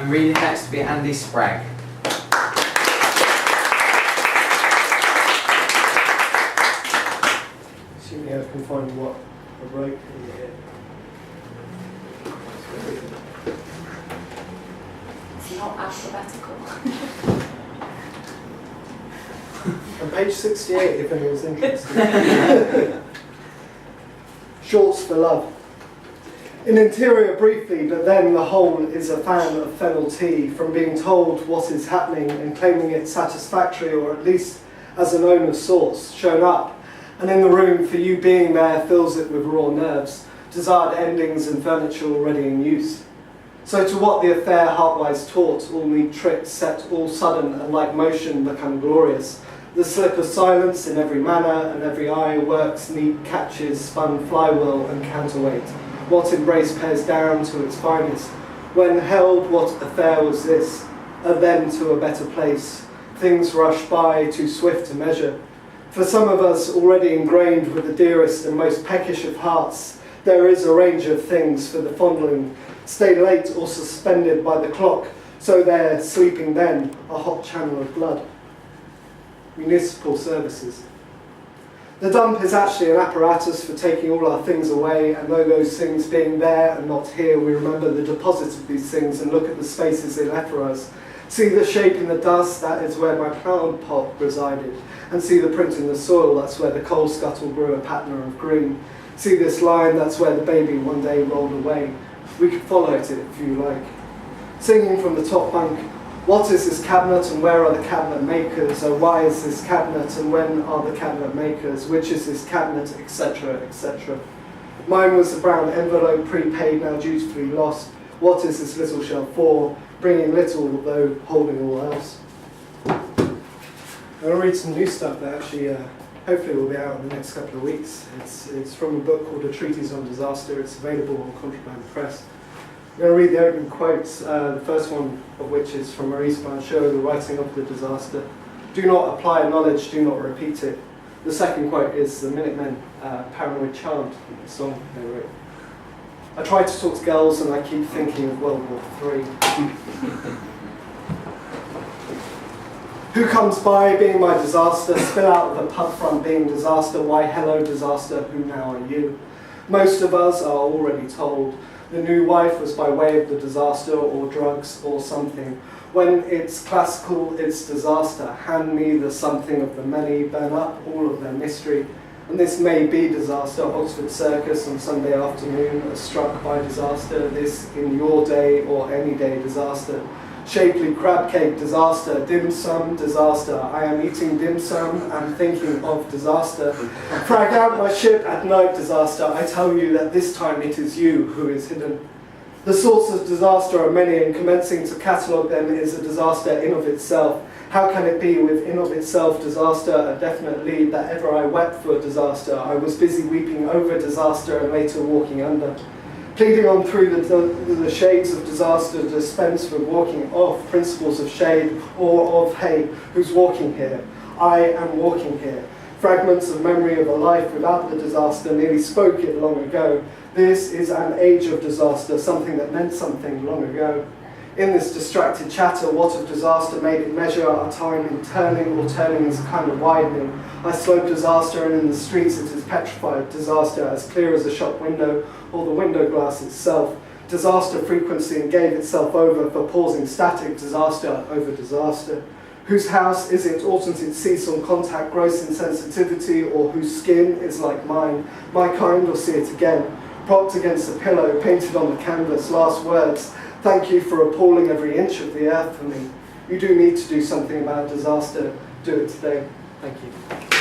And reading next to be Andy Spragg. Assuming I can find what I wrote in here. It's not alphabetical. On page 68, if anyone's interested. Shorts for love. In interior briefly, but then the whole is a fan of fennel tea, from being told what is happening and claiming it satisfactory, or at least as an owner's source, shown up, and in the room for you being there fills it with raw nerves, desired endings and furniture already in use. So to what the affair heartwise taught, all neat tricks set all sudden and like motion become glorious. The slip of silence in every manner and every eye works neat catches, spun flywheel and counterweight. What embrace pairs down to its finest. When held, what affair was this? A then to a better place. Things rush by, too swift to measure. For some of us already ingrained with the dearest and most peckish of hearts, there is a range of things for the fondling. Stay late or suspended by the clock, so there, sleeping then, a hot channel of blood. Municipal services. The dump is actually an apparatus for taking all our things away, and though those things being there and not here, we remember the deposit of these things and look at the spaces they left for us. See the shape in the dust, that is where my plant pot resided, and see the print in the soil, that's where the coal scuttle grew a pattern of green. See this line, that's where the baby one day rolled away. We could follow it if you like. Singing from the top bunk, what is this cabinet and where are the cabinet makers? Or why is this cabinet and when are the cabinet makers? Which is this cabinet, etc., etc. Mine was the brown envelope, prepaid, now dutifully lost. What is this little shell for? Bringing little, though holding all else. I'm going to read some new stuff that actually hopefully will be out in the next couple of weeks. It's from a book called A Treatise on Disaster. It's available on Contraband Press. I'm going to read the opening quotes, the first one of which is from Maurice Blanchot, The Writing of the Disaster. Do not apply knowledge, do not repeat it. The second quote is the Minutemen, Paranoid Chant, the song they wrote. I try to talk to girls and I keep thinking of World War III. Who comes by being my disaster? Spill out of a pub front being disaster. Why hello disaster, who now are you? Most of us are already told. The new wife was by way of the disaster or drugs or something. When it's classical, it's disaster. Hand me the something of the many, burn up all of their mystery. And this may be disaster. Oxford Circus on Sunday afternoon, are struck by disaster. This in your day or any day disaster. Shapely crab cake disaster, dim sum disaster. I am eating dim sum and thinking of disaster. Frag out my ship at night disaster. I tell you that this time it is you who is hidden. The sources of disaster are many, and commencing to catalogue them is a disaster in of itself. How can it be with in of itself disaster a definite lead that ever I wept for disaster? I was busy weeping over disaster and later walking under. Pleading on through the shades of disaster, dispense with walking off principles of shade or of hey, who's walking here? I am walking here. Fragments of memory of a life without the disaster, nearly spoke it long ago. This is an age of disaster, something that meant something long ago. In this distracted chatter, what of disaster made it measure our time in turning, or turning is a kind of widening. I slope disaster, and in the streets it is petrified disaster, as clear as a shop window, or the window glass itself. Disaster frequency and gave itself over for pausing static disaster over disaster. Whose house is it, oughtn't it cease on contact, gross insensitivity, or whose skin is like mine? My kind will see it again, propped against a pillow, painted on the canvas, last words. Thank you for appalling every inch of the earth for me. You do need to do something about disaster. Do it today. Thank you.